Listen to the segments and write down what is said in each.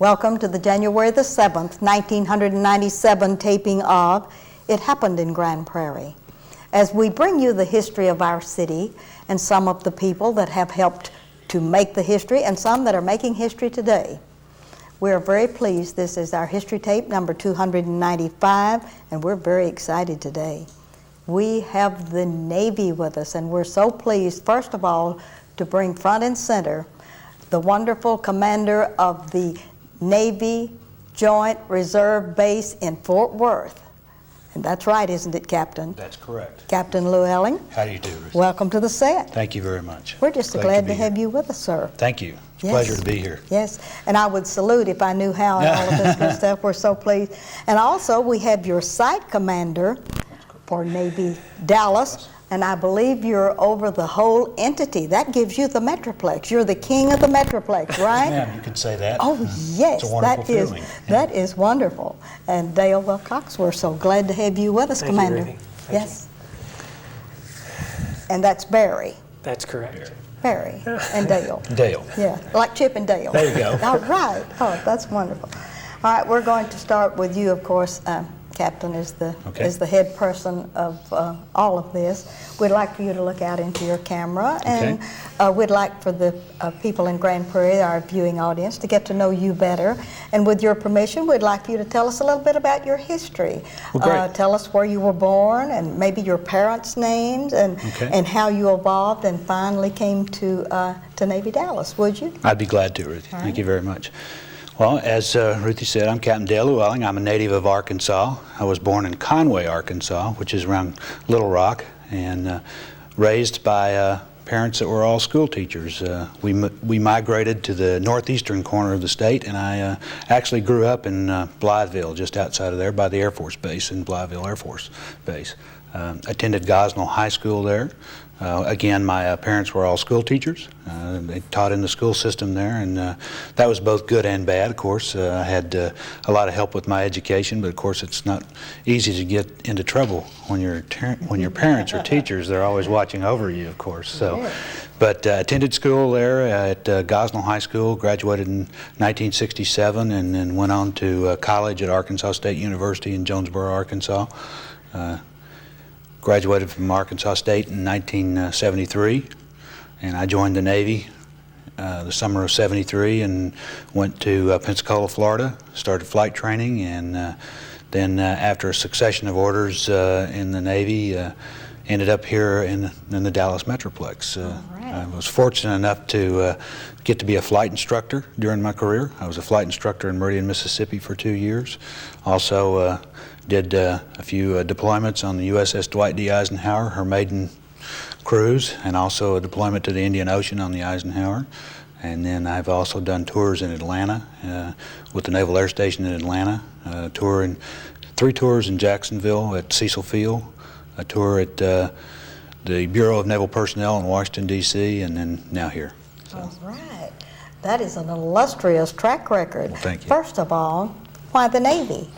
Welcome to the January the 7th, 1997 taping of It Happened in Grand Prairie. As we bring you the history of our city and some of the people that have helped to make the history and some that are making history today. We are very pleased. This is our history tape number 295, and we're very excited today. We have the Navy with us, and we're so pleased, first of all, to bring front and center the wonderful commander of the Navy Joint Reserve Base in Fort Worth. And that's right, isn't it, Captain? That's correct. Captain Llewellyn. How do you do, Ruth? Welcome to the set. Thank you very much. We're just glad to have you with us, sir. Thank you. It's a Yes. pleasure to be here. Yes, and I would salute if I knew how and all of this good stuff. We're so pleased. And also, we have your site commander for Navy Dallas, and I believe you're over the whole entity. That gives you the Metroplex. You're the king of the Metroplex, right? Ma'am, you could say that. Oh, yes, It's a wonderful feeling. That is wonderful. And Dale Wilcox, we're so glad to have you with us, Thank Commander. you, Ruthie. Yes. And that's Barry. That's correct. Barry and Dale. Dale. Yeah, like Chip and Dale. There you go. All right. Oh, that's wonderful. All right, we're going to start with you, of course. Captain is the head person of all of this. We'd like for you to look out into your camera, and we'd like for the people in Grand Prairie, our viewing audience, to get to know you better. And with your permission, we'd like for you to tell us a little bit about your history. Well, great. Tell us where you were born, and maybe your parents' names, and how you evolved and finally came to Navy Dallas. Would you? I'd be glad to, Ruthie. Thank you very much. Well, as Ruthie said, I'm Captain Dale Llewellyn. I'm a native of Arkansas. I was born in Conway, Arkansas, which is around Little Rock, and raised by parents that were all school teachers. We migrated to the northeastern corner of the state, and I actually grew up in Blytheville, just outside of there, by the Air Force Base in Blytheville Air Force Base. Attended Gosnell High School there. Again, my parents were all school teachers. They taught in the school system there, and that was both good and bad. Of course, I had a lot of help with my education, but of course it's not easy to get into trouble when your parents are teachers. They're always watching over you, of course. So, but attended school there at Gosnell High School, graduated in 1967, and then went on to college at Arkansas State University in Jonesboro, Arkansas. Graduated from Arkansas State in 1973, and I joined the Navy the summer of '73 and went to Pensacola, Florida, started flight training, and then after a succession of orders in the Navy, ended up here in the Dallas Metroplex. I was fortunate enough to get to be a flight instructor during my career. I was a flight instructor in Meridian, Mississippi for 2 years. Also did a few deployments on the USS Dwight D. Eisenhower, her maiden cruise, and also a deployment to the Indian Ocean on the Eisenhower. And then I've also done tours in Atlanta with the Naval Air Station in Atlanta, 3 tours in Jacksonville at Cecil Field, a tour at the Bureau of Naval Personnel in Washington, D.C., and then now here. So. All right. That is an illustrious track record. Well, thank you. First of all, why the Navy?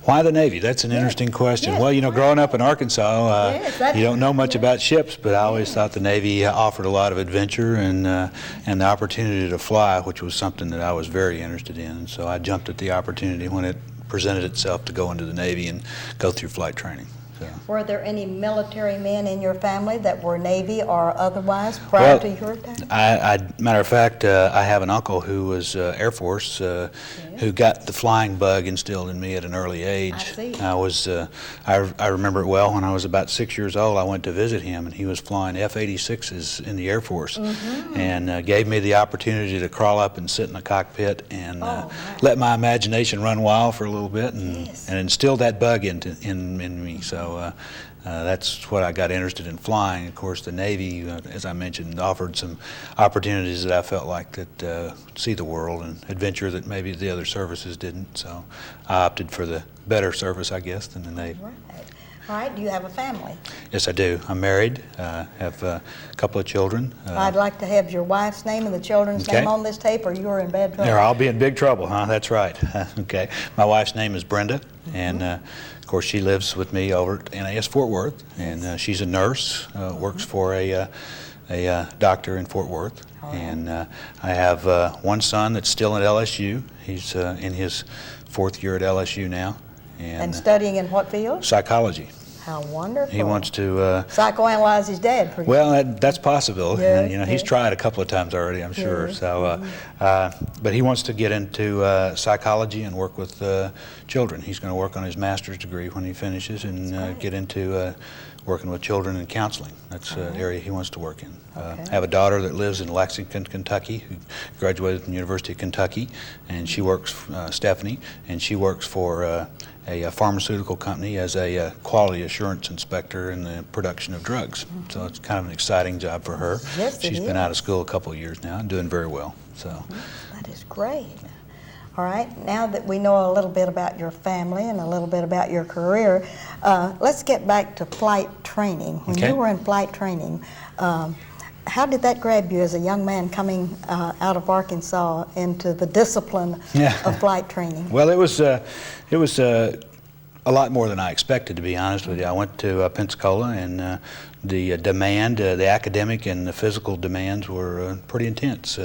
Why the Navy? That's an interesting question. Yes. Well, you know, growing up in Arkansas, Yes, you don't know much about ships, but I always thought the Navy offered a lot of adventure and the opportunity to fly, which was something that I was very interested in. And so I jumped at the opportunity when it presented itself to go into the Navy and go through flight training. So. Were there any military men in your family that were Navy or otherwise prior to your time? Matter of fact, I have an uncle who was Air Force, who got the flying bug instilled in me at an early age. I see. I remember it well. When I was about 6 years old, I went to visit him, and he was flying F-86s in the Air Force, and gave me the opportunity to crawl up and sit in the cockpit and let my imagination run wild for a little bit, and instill that bug in me. So that's what I got interested in flying. Of course, the Navy, as I mentioned, offered some opportunities that I felt like that see the world and adventure that maybe the other services didn't. So I opted for the better service, I guess, than the Navy. All right. Do you have a family? Yes, I do. I'm married. Have a couple of children. I'd like to have your wife's name and the children's name on this tape, or you're in bad trouble. There, I'll be in big trouble, huh? That's right. Okay. My wife's name is Brenda, and of course she lives with me over at NAS Fort Worth, and she's a nurse, works for a a doctor in Fort Worth. And I have one son that's still at LSU. He's in his 4th year at LSU now. And studying in what field? Psychology. How wonderful. He wants to psychoanalyze his dad. Well, that's possible. Yes, you know, he's tried a couple of times already, I'm sure. Yes. So, but he wants to get into psychology and work with children. He's going to work on his master's degree when he finishes and get into working with children and counseling. That's an area he wants to work in. I have a daughter that lives in Lexington, Kentucky, who graduated from the University of Kentucky, and she works, Stephanie, and she works for a pharmaceutical company as a quality assurance inspector in the production of drugs. So it's kind of an exciting job for her. Yes, She's been out of school a couple of years now and doing very well. So that is great. All right, now that we know a little bit about your family and a little bit about your career, let's get back to flight training. When you were in flight training, how did that grab you as a young man coming out of Arkansas into the discipline of flight training? Well, it was a lot more than I expected, to be honest with you. I went to Pensacola, and the demand, the academic and the physical demands were pretty intense.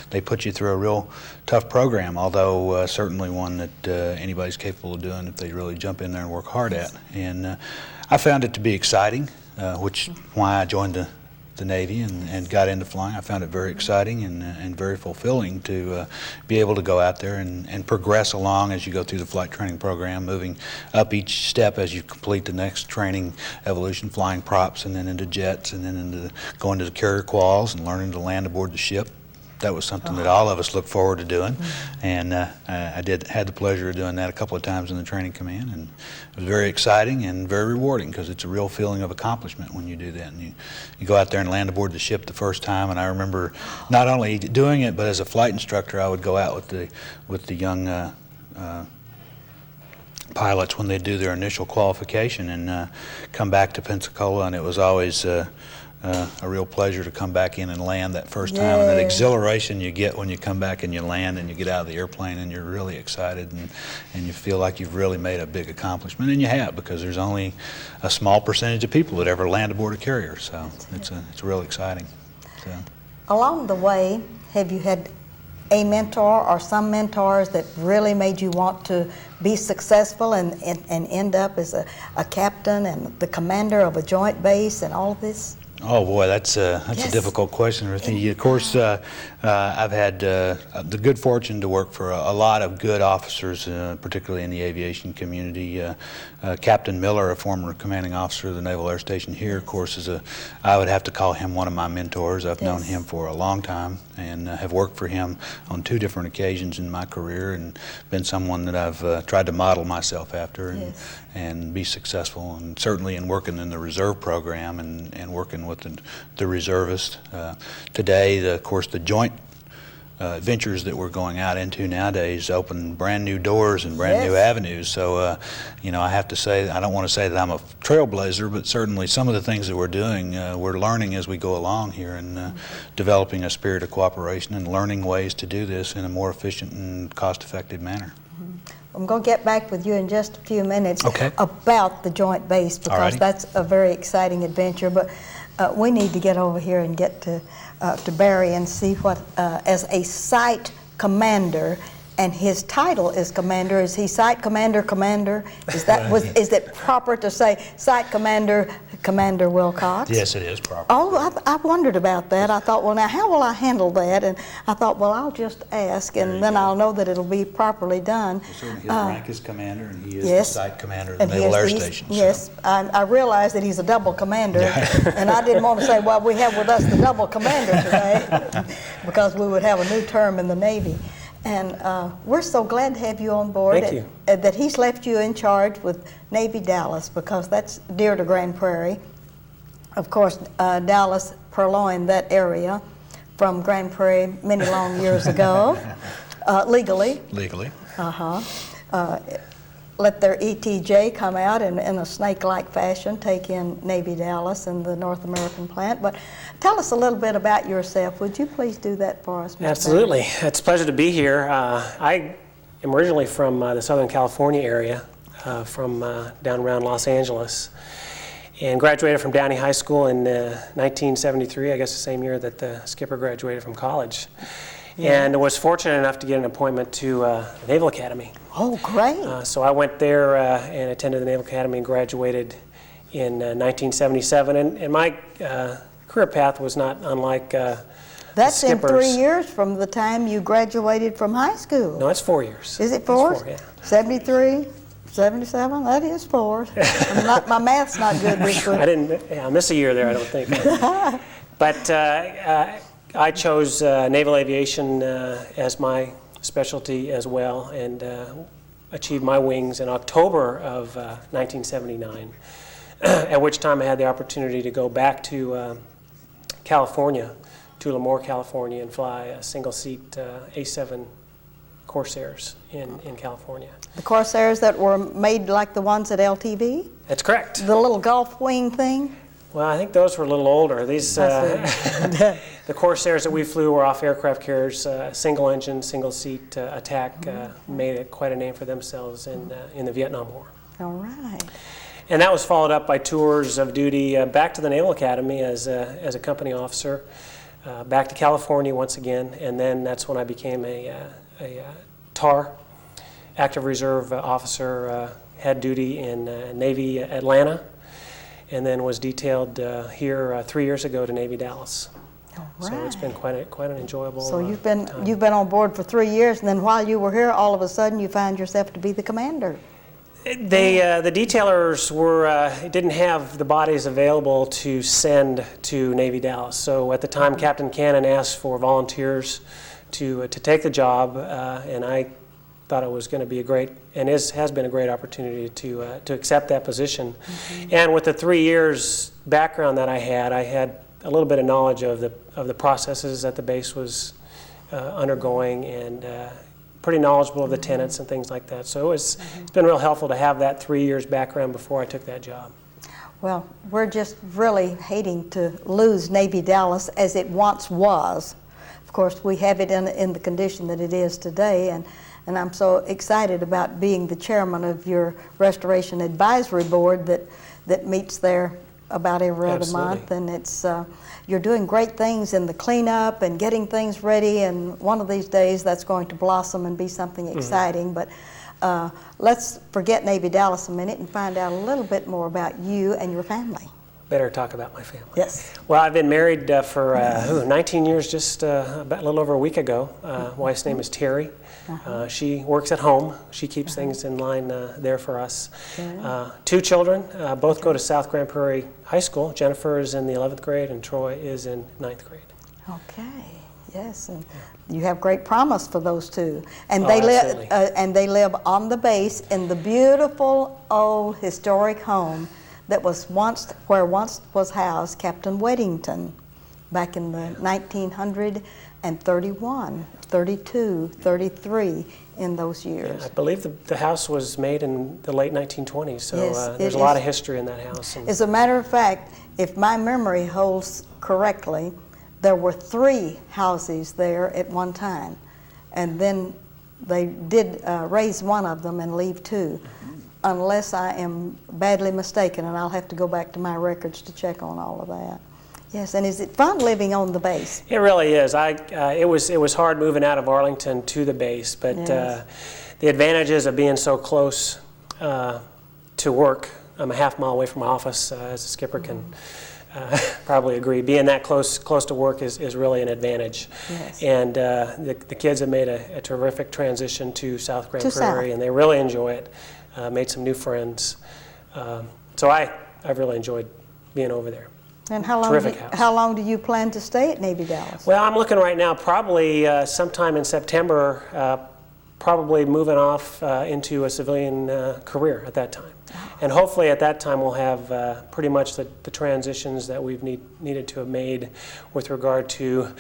They put you through a real tough program, although certainly one that anybody's capable of doing if they really jump in there and work hard at. And I found it to be exciting, which is why I joined the Navy and got into flying. I found it very exciting and very fulfilling to be able to go out there and progress along as you go through the flight training program, moving up each step as you complete the next training evolution, flying props and then into jets and then into going to the carrier quals and learning to land aboard the ship. That was something that all of us look forward to doing, and I had the pleasure of doing that a couple of times in the training command, and it was very exciting and very rewarding because it's a real feeling of accomplishment when you do that. And you go out there and land aboard the ship the first time, and I remember not only doing it, but as a flight instructor, I would go out with the young pilots when they do their initial qualification and come back to Pensacola, and it was always a real pleasure to come back in and land that first time, and that exhilaration you get when you come back and you land and you get out of the airplane and you're really excited and you feel like you've really made a big accomplishment, and you have, because there's only a small percentage of people that ever land aboard a carrier, so it's real exciting. So. Along the way, have you had a mentor or some mentors that really made you want to be successful and end up as a captain and the commander of a joint base and all of this? Oh boy, that's a difficult question, Ruthie. Of course, I've had the good fortune to work for a lot of good officers, particularly in the aviation community. Captain Miller, a former commanding officer of the Naval Air Station here, of course, I would have to call him one of my mentors. I've known him for a long time and have worked for him on 2 different occasions in my career and been someone that I've tried to model myself after and be successful, and certainly in working in the reserve program and working with the reservists. Today, of course, the joint ventures that we're going out into nowadays open brand new doors and brand new avenues. So, you know, I have to say, I don't want to say that I'm a trailblazer, but certainly some of the things that we're doing, we're learning as we go along here and developing a spirit of cooperation and learning ways to do this in a more efficient and cost-effective manner. I'm going to get back with you in just a few minutes about the joint base, because that's a very exciting adventure. But we need to get over here and get to Barry and see what, as a site commander, and his title is commander. Is he site commander? Is that is it proper to say site commander, Commander Wilcox? Yes, it is proper. Oh, I wondered about that. I thought, well, now how will I handle that? And I thought, well, I'll just ask, and then I'll know that it'll be properly done. Well, certainly his rank is commander, and he is the site commander of the Naval Air Station. Yes, I realize that he's a double commander, and I didn't want to say, well, we have with us the double commander today, because we would have a new term in the Navy. And we're so glad to have you on board. Thank you. That he's left you in charge with Navy Dallas, because that's dear to Grand Prairie. Of course, Dallas purloined that area from Grand Prairie many long years ago, legally. Legally. Let their ETJ come out and in a snake-like fashion take in Navy Dallas and the North American plant. But tell us a little bit about yourself. Would you please do that for us, Mr. Absolutely. Barry? It's a pleasure to be here. I am originally from the Southern California area, from down around Los Angeles. and graduated from Downey High School in 1973, I guess the same year that the skipper graduated from college. Yeah. And was fortunate enough to get an appointment to the Naval Academy. Oh, great. So I went there and attended the Naval Academy and graduated in 1977. And my career path was not unlike That's in skippers. 3 years from the time you graduated from high school. No, it's 4 years. Is it 4? It's 4, yeah. 73, 77? That is 4. My math's not good this week. I miss a year there, I don't think. But I chose naval aviation as my specialty as well, and achieved my wings in October of 1979, at which time I had the opportunity to go back to California, to Lemoore, California, and fly a single-seat A7 Corsairs in California. The Corsairs that were made like the ones at LTV? That's correct. The little golf wing thing? Well, I think those were a little older. These the Corsairs that we flew were off aircraft carriers, single engine, single seat attack, made it quite a name for themselves in the Vietnam War. All right. And that was followed up by tours of duty back to the Naval Academy as a company officer, back to California once again, and then that's when I became a TAR, active reserve officer, had duty in Navy Atlanta, and then was detailed here 3 years ago to Navy Dallas. All So it's been quite an enjoyable So you've time. been on board for 3 years, and then while you were here, all of a sudden you found yourself to be the commander. The detailers didn't have the bodies available to send to Navy Dallas. So at the time, Captain Cannon asked for volunteers to take the job, and I thought it was going to be a great, and has been a great opportunity to accept that position. And with the 3 years background that I had a little bit of knowledge of the processes that the base was undergoing, and pretty knowledgeable of the tenants and things like that. So it's been real helpful to have that 3 years background before I took that job. Well, we're just really hating to lose Navy Dallas as it once was. Of course, we have it in the condition that it is today, and I'm so excited about being the chairman of your Restoration Advisory Board that meets there about every other month, and it's you're doing great things in the cleanup and getting things ready, and one of these days that's going to blossom and be something exciting. But let's forget Navy Dallas a minute and find out a little bit more about you and your family. Better talk about my family. Yes. Well, I've been married for 19 years, just about a little over a week ago. Wife's name is Terry. She works at home. She keeps things in line there for us. 2 children, both go to South Grand Prairie High School. Jennifer is in the 11th grade and Troy is in 9th grade. Okay. Yes, and you have great promise for those 2. And they live on the base in the beautiful old historic home that was once was housed Captain Weddington back in the 1931, 32, 33, in those years. Yeah, I believe the house was made in the late 1920s, so Yes, there's a lot of history in that house. As a matter of fact, if my memory holds correctly, there were 3 houses there at one time, and then they did raise one of them and leave 2. Unless I am badly mistaken, and I'll have to go back to my records to check on all of that. Yes, and is it fun living on the base? It really is. It was hard moving out of Arlington to the base, but Yes. The advantages of being so close to work. I'm a half mile away from my office, as a skipper can probably agree. Being that close to work is really an advantage. Yes. And the kids have made a terrific transition to South Grand To Prairie, South. and they really enjoy it. Made some new friends. So I've really enjoyed being over there. And how long do you plan to stay at Navy Dallas? Well, I'm looking right now, probably sometime in September, probably moving off into a civilian career at that time. And hopefully at that time we'll have pretty much the transitions that we've needed to have made with regard to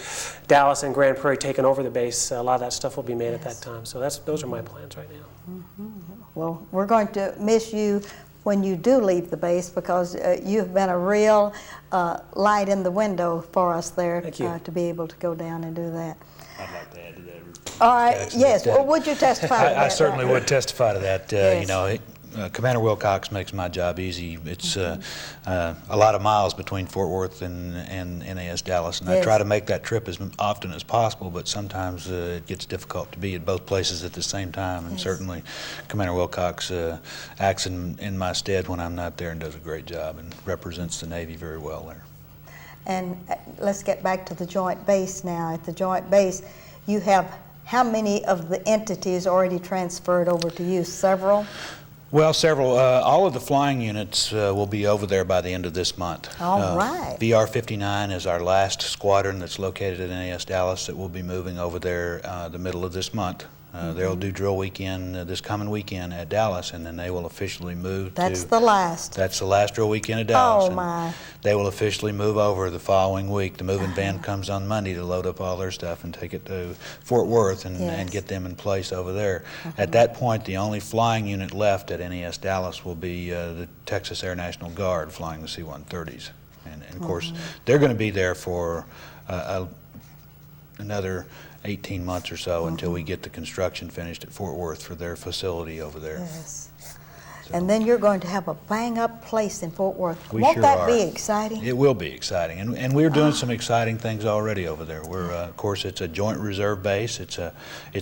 Dallas and Grand Prairie taking over the base. A lot of that stuff will be made at that time. So those are my plans right now. Well, we're going to miss you when you do leave the base, because you've been a real light in the window for us there to be able to go down and do that. I'd like to add to that. All right, yes, well, would you testify to that? I certainly would testify to that. Yes. You know, Commander Wilcox makes my job easy. It's a lot of miles between Fort Worth and NAS Dallas, and I try to make that trip as often as possible, but sometimes it gets difficult to be at both places at the same time, and certainly Commander Wilcox acts in my stead when I'm not there and does a great job and represents the Navy very well there. And let's get back to the joint base now. At the joint base, you have how many of the entities already transferred over to you? Several? Well, several. All of the flying units will be over there by the end of this month. All right. VR 59 is our last squadron that's located at NAS Dallas that will be moving over there the middle of this month. They'll do drill weekend this coming weekend at Dallas, and then they will officially move That's the last. That's the last drill weekend at Dallas. Oh, my. They will officially move over the following week. The moving van comes on Monday to load up all their stuff and take it to Fort Worth and get them in place over there. At that point, the only flying unit left at NAS Dallas will be the Texas Air National Guard flying the C-130s. And of course, they're going to be there for another 18 months or so until we get the construction finished at Fort Worth for their facility over there. Yes. So. And then you're going to have a bang-up place in Fort Worth. We Won't sure that are. be exciting? It will be exciting, and we're doing some exciting things already over there. We're, of course, it's a joint reserve base. It's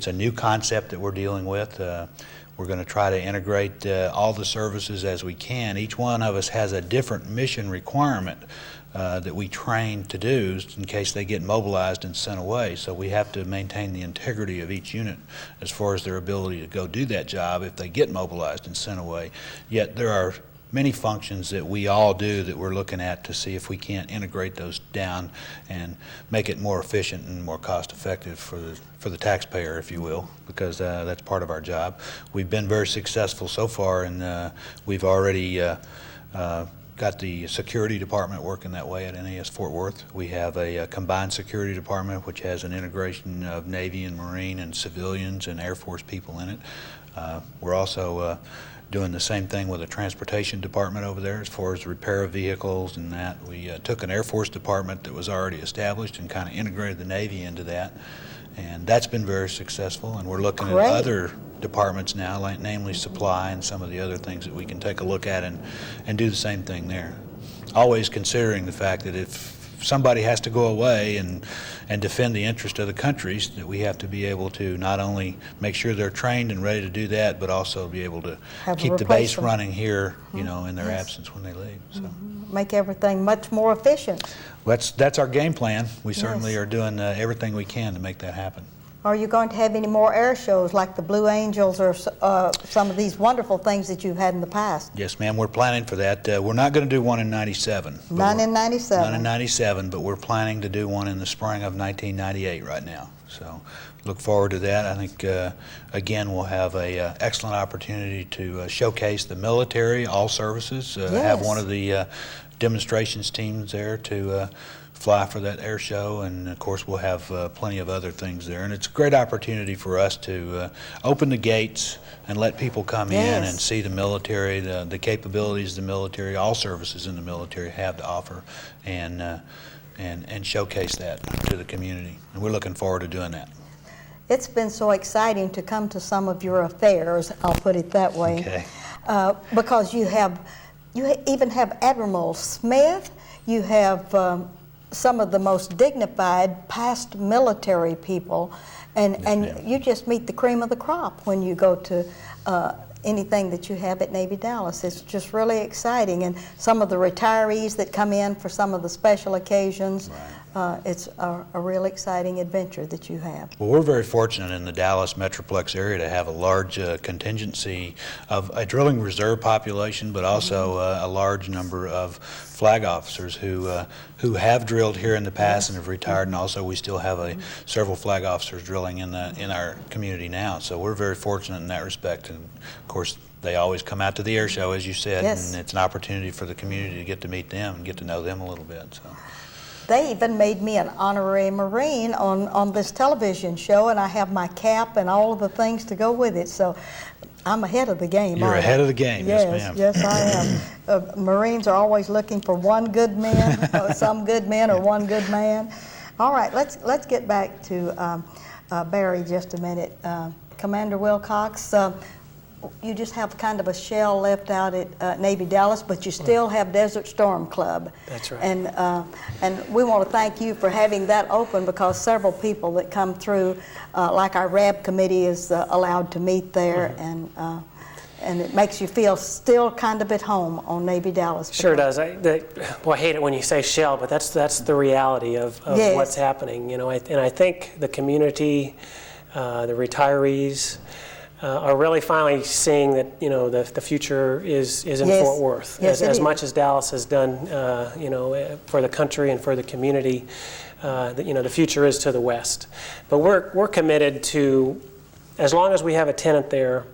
a new concept that we're dealing with. We're going to try to integrate all the services as we can. Each one of us has a different mission requirement that we train to do in case they get mobilized and sent away. So we have to maintain the integrity of each unit as far as their ability to go do that job if they get mobilized and sent away. Yet there are many functions that we all do that we're looking at to see if we can't integrate those down and make it more efficient and more cost effective for the taxpayer, if you will, because that's part of our job. We've been very successful so far, and we've already got the security department working that way at NAS Fort Worth. We have a combined security department which has an integration of Navy and Marine and civilians and Air Force people in it. We're also doing the same thing with a transportation department over there as far as the repair of vehicles and that. We took an Air Force department that was already established and kind of integrated the Navy into that. And that's been very successful, and we're looking at other departments now, like namely supply and some of the other things that we can take a look at and do the same thing there. Always considering the fact that if somebody has to go away and defend the interest of the countries, that we have to be able to not only make sure they're trained and ready to do that, but also be able to keep the base running here, you know, in their absence when they leave. So. Make everything much more efficient. That's our game plan. We certainly are doing everything we can to make that happen. Are you going to have any more air shows like the Blue Angels or some of these wonderful things that you've had in the past? Yes, ma'am, we're planning for that. We're not going to do one in 97. None in 97? None in 97, but we're planning to do one in the spring of 1998 right now. So look forward to that. I think, again, we'll have an excellent opportunity to showcase the military, all services, have one of the demonstrations teams there to fly for that air show, and of course we'll have plenty of other things there. And it's a great opportunity for us to open the gates and let people come in and see the military, the capabilities the military, all services in the military have to offer, and showcase that to the community. And we're looking forward to doing that. It's been so exciting to come to some of your affairs, I'll put it that way, because you even have Admiral Smith, you have some of the most dignified past military people, and you just meet the cream of the crop when you go to anything that you have at Navy Dallas. It's just really exciting, and some of the retirees that come in for some of the special occasions, it's a real exciting adventure that you have. Well, we're very fortunate in the Dallas Metroplex area to have a large contingency of a drilling reserve population, but also a large number of flag officers who have drilled here in the past and have retired, and also we still have several flag officers drilling in our community now. So we're very fortunate in that respect, and of course they always come out to the air show, as you said, and it's an opportunity for the community to get to meet them and get to know them a little bit. So. They even made me an honorary Marine on this television show, and I have my cap and all of the things to go with it. So I'm ahead of the game. You're ahead of the game, yes, ma'am. Yes, I am. Marines are always looking for one good man, some good men, or one good man. All right, let's get back to Barry just a minute. Commander Wilcox, you just have kind of a shell left out at Navy Dallas, but you still have Desert Storm Club. That's right. And we want to thank you for having that open, because several people that come through, like our RAB committee is allowed to meet there, and it makes you feel still kind of at home on Navy Dallas. Sure does. I hate it when you say shell, but that's the reality of Yes. what's happening. And I think the community, the retirees, are really finally seeing that the future is in Yes. Fort Worth. Yes, it as is. much as Dallas has done, for the country and for the community, the future is to the west. But we're committed to, as long as we have a tenant there,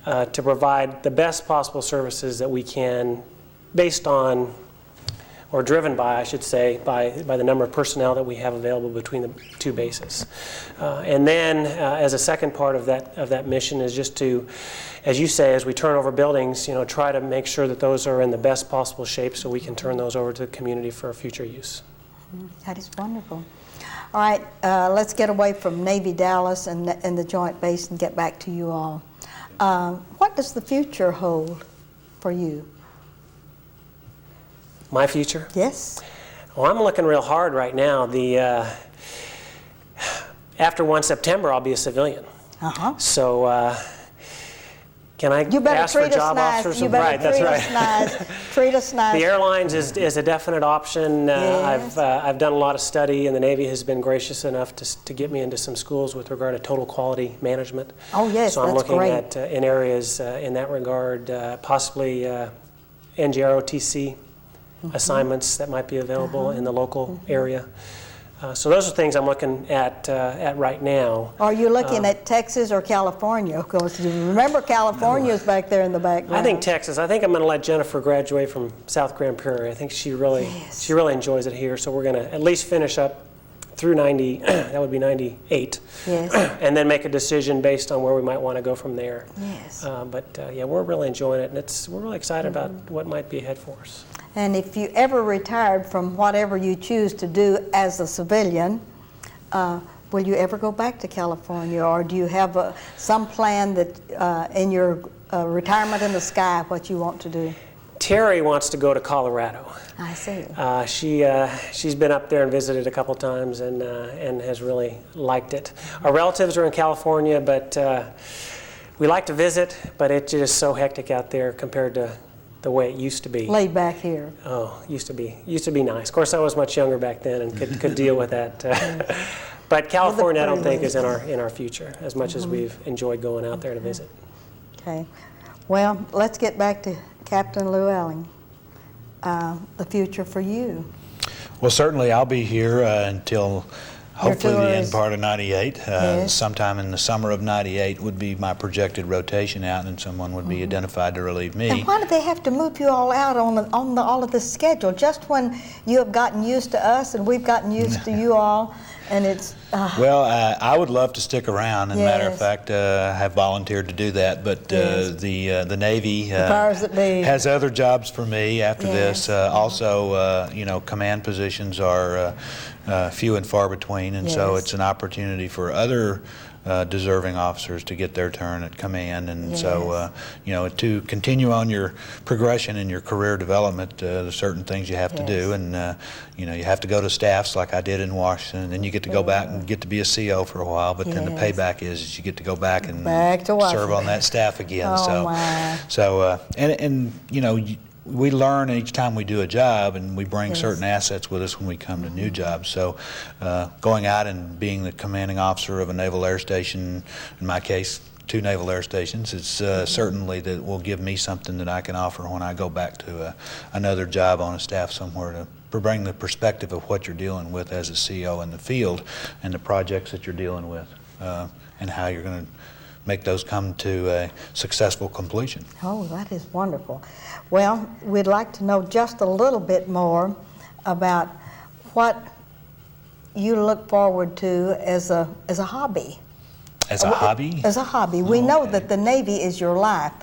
to provide the best possible services that we can, based on, or driven by, I should say, by the number of personnel that we have available between the two bases. And then, as a second part of that mission is just to, as you say, as we turn over buildings, try to make sure that those are in the best possible shape so we can turn those over to the community for future use. That is wonderful. All right, let's get away from Navy Dallas and the Joint Base and get back to you all. What does the future hold for you? My future? Yes? Well, I'm looking real hard right now. After 1 September, I'll be a civilian. Uh-huh. So, can I You better ask for treat us job nice. offers? You better Right, that's treat right. us nice. Treat us nice. The airlines is a definite option. Yes. I've done a lot of study, and the Navy has been gracious enough to get me into some schools with regard to total quality management. Oh, yes, so I'm that's looking great. at in areas in that regard, possibly NGROTC assignments that might be available in the local area. So those are things I'm looking at right now. Are you looking at Texas or California? Of course, you remember California's back there in the background. I think Texas. I think I'm going to let Jennifer graduate from South Grand Prairie. I think she really enjoys it here. So we're going to at least finish up through 90. That would be 98. Yes. And then make a decision based on where we might want to go from there. Yes. Yeah, we're really enjoying it, and we're really excited about what might be ahead for us. And if you ever retired from whatever you choose to do as a civilian, will you ever go back to California, or do you have some plan that in your retirement in the sky what you want to do? Terry wants to go to Colorado. I see. She's been up there and visited a couple times and has really liked it. Our relatives are in California, but we like to visit, but it's just so hectic out there compared to the way it used to be. Laid back here. Oh, used to be nice. Of course, I was much younger back then and could deal with that. But California, I don't think is in our future as much as we've enjoyed going out there to visit. Okay. Well, let's get back to Captain Llewellyn. The future for you. Well, certainly I'll be here until hopefully the tour end is- part of 98. Yes. Sometime in the summer of 98 would be my projected rotation out, and someone would be identified to relieve me. And why do they have to move you all out on all of this schedule? Just when you have gotten used to us and we've gotten used to you all, and it's... Well, I would love to stick around. As a matter of Yes. fact, I have volunteered to do that, but Yes. the Navy powers that be. has other jobs for me after Yes. this. Also, command positions are few and far between, and so Yes. it's an opportunity for other deserving officers to get their turn at command, and so to continue on your progression in your career development, there's certain things you have to do, and you have to go to staffs like I did in Washington, and then you get to go back and get to be a CO for a while, but then the Yes. payback is you get to go back and Back to serve Washington. on that staff again. Oh, my. We learn each time we do a job, and we bring Yes. certain assets with us when we come to new jobs. So going out and being the commanding officer of a naval air station, in my case, 2 naval air stations, it's certainly that will give me something that I can offer when I go back to another job on a staff somewhere to bring the perspective of what you're dealing with as a CO in the field and the projects that you're dealing with and how you're going to make those come to a successful completion. Oh, that is wonderful. Well, we'd like to know just a little bit more about what you look forward to as a hobby. As a hobby? As a hobby. We know Okay. that the Navy is your life,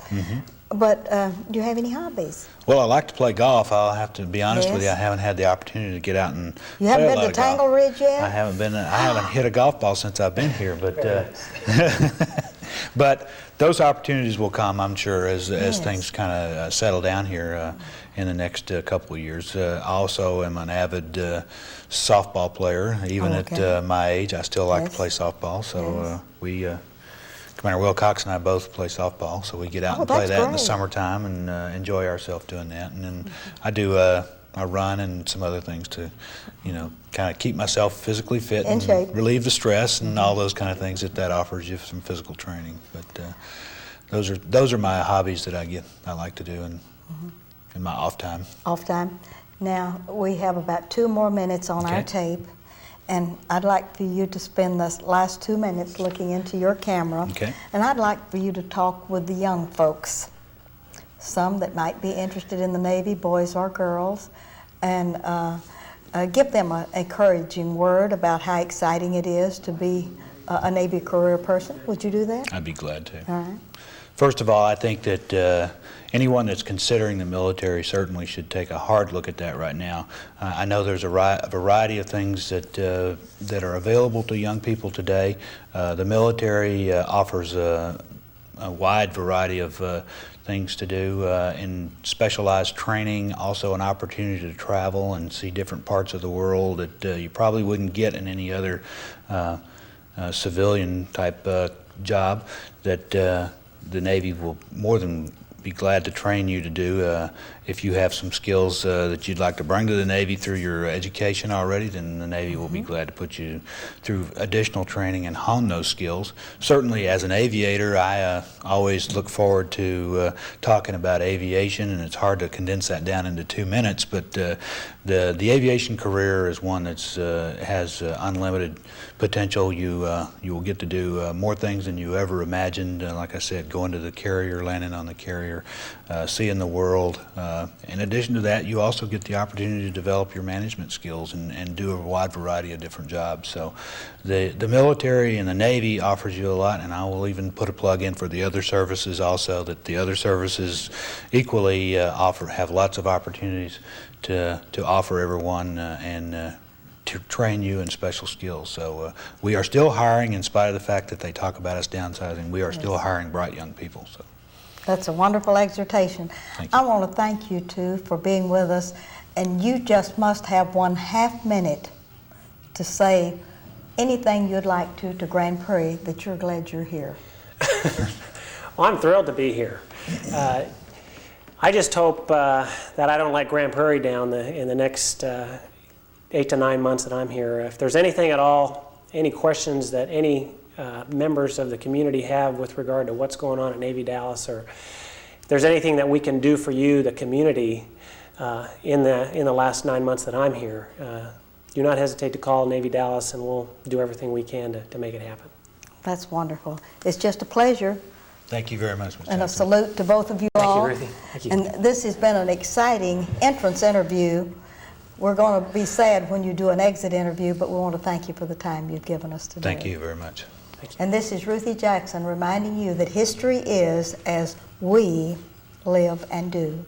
but do you have any hobbies? Well, I like to play golf. I'll have to be honest with you. I Yes. haven't had the opportunity to get out and You play haven't a been lot to of golf. Tangle Ridge yet? I haven't hit a golf ball since I've been here, but But those opportunities will come, I'm sure, as Yes. things kind of settle down here in the next couple of years. I also am an avid softball player. Even Okay. at my age, I still like Yes. to play softball. So Yes. we, Commander Wilcox and I both play softball, so we get out Oh, and play that's that in the great. summertime and enjoy ourselves doing that. And then I do a run and some other things to, kind of keep myself physically fit In and shape. relieve the stress and all those kind of things that offers you some physical training. But those are my hobbies that I like to do in my off time. Off time. Now, we have about 2 more minutes on our Okay. tape, and I'd like for you to spend the last 2 minutes looking into your camera. Okay. And I'd like for you to talk with the young folks, some that might be interested in the Navy, boys or girls, and give them an encouraging word about how exciting it is to be a Navy career person. Would you do that? I'd be glad to. All right. First of all, I think that anyone that's considering the military certainly should take a hard look at that right now. I know there's a variety of things that are available to young people today. The military offers a wide variety of things to do in specialized training, also an opportunity to travel and see different parts of the world that you probably wouldn't get in any other civilian type job that the Navy will more than be glad to train you to do. If you have some skills that you'd like to bring to the Navy through your education already, then the Navy will be glad to put you through additional training and hone those skills. Certainly as an aviator, I always look forward to talking about aviation, and it's hard to condense that down into 2 minutes, but the aviation career is one that's has unlimited potential. You will get to do more things than you ever imagined. Like I said, going to the carrier, landing on the carrier, seeing the world. In addition to that, you also get the opportunity to develop your management skills and do a wide variety of different jobs. So the military and the Navy offers you a lot, and I will even put a plug in for the other services also, that the other services equally have lots of opportunities to offer everyone and to train you in special skills. So we are still hiring, in spite of the fact that they talk about us downsizing. We are still hiring bright young people. So. That's a wonderful exhortation. Thank you. I want to thank you, too, for being with us. And you just must have 1/2 minute to say anything you'd like to Grand Prairie that you're glad you're here. Well, I'm thrilled to be here. I just hope that I don't let Grand Prairie down in the next 8 to 9 months that I'm here. If there's anything at all, any questions that any members of the community have with regard to what's going on at Navy Dallas, or if there's anything that we can do for you, the community, in the last 9 months that I'm here, do not hesitate to call Navy Dallas, and we'll do everything we can to make it happen. That's wonderful. It's just a pleasure. Thank you very much, Ms. And a Jackson. salute to both of you Thank you, all. Ruthie. Thank you. And this has been an exciting entrance interview. We're going to be sad when you do an exit interview, but we want to thank you for the time you've given us today. Thank you very much. And this is Ruthie Jackson reminding you that history is as we live and do.